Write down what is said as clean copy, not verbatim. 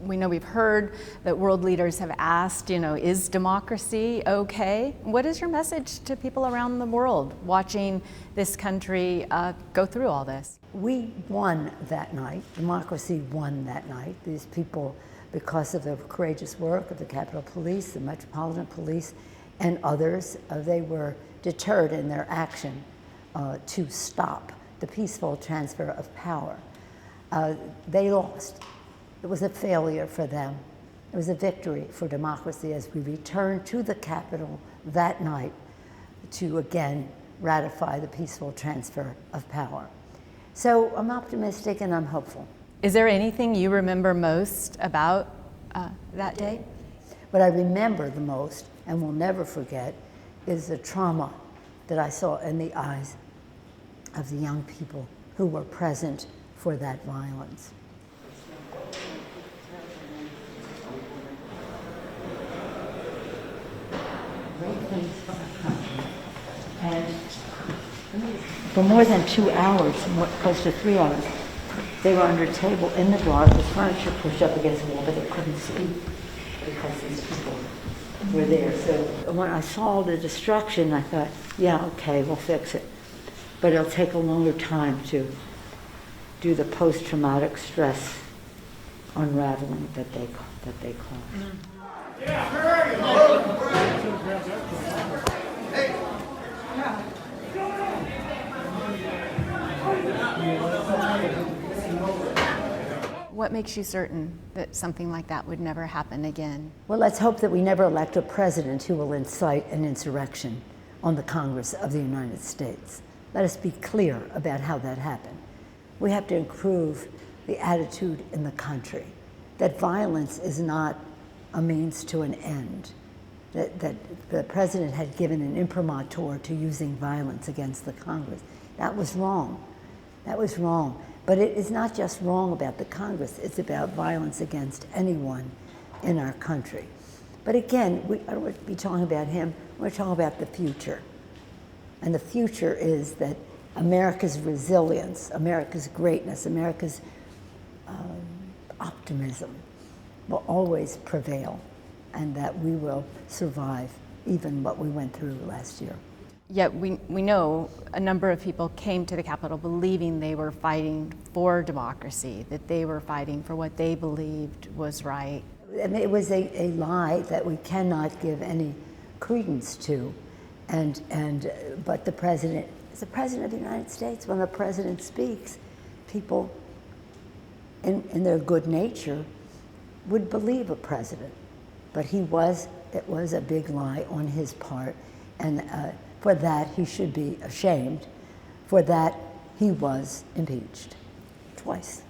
We know we've heard that world leaders have asked, is democracy okay? What is your message to people around the world watching this country go through all this? We won that night. Democracy won that night. These people, because of the courageous work of the Capitol Police, the Metropolitan Police, and others, they were deterred in their action to stop the peaceful transfer of power. They lost. It was a failure for them. It was a victory for democracy as we returned to the Capitol that night to again ratify the peaceful transfer of power. So I'm optimistic and I'm hopeful. Is there anything you remember most about that day? What I remember the most and will never forget is the trauma that I saw in the eyes of the young people who were present for that violence. And for more than 2 hours, close to 3 hours, they were under a table in the dark with furniture pushed up against the wall, but they couldn't speak because these people were there. So when I saw the destruction, I thought, yeah, okay, we'll fix it. But it'll take a longer time to do the post-traumatic stress unraveling that they call. What makes you certain that something like that would never happen again? Well, let's hope that we never elect a president who will incite an insurrection on the Congress of the United States. Let us be clear about how that happened. We have to improve the attitude in the country, that violence is not a means to an end, that the president had given an imprimatur to using violence against the Congress. That was wrong. That was wrong. But it is not just wrong about the Congress, it's about violence against anyone in our country. But again, I don't want to be talking about him, we're talking about the future. And the future is that America's resilience, America's greatness, America's optimism will always prevail, and that we will survive even what we went through last year. Yet we know a number of people came to the Capitol believing they were fighting for democracy, that they were fighting for what they believed was right. And it was a lie that we cannot give any credence to. But the president is the president of the United States. When the president speaks, people in their good nature would believe a president. But it was a big lie on his part. And for that, he should be ashamed. For that, he was impeached twice.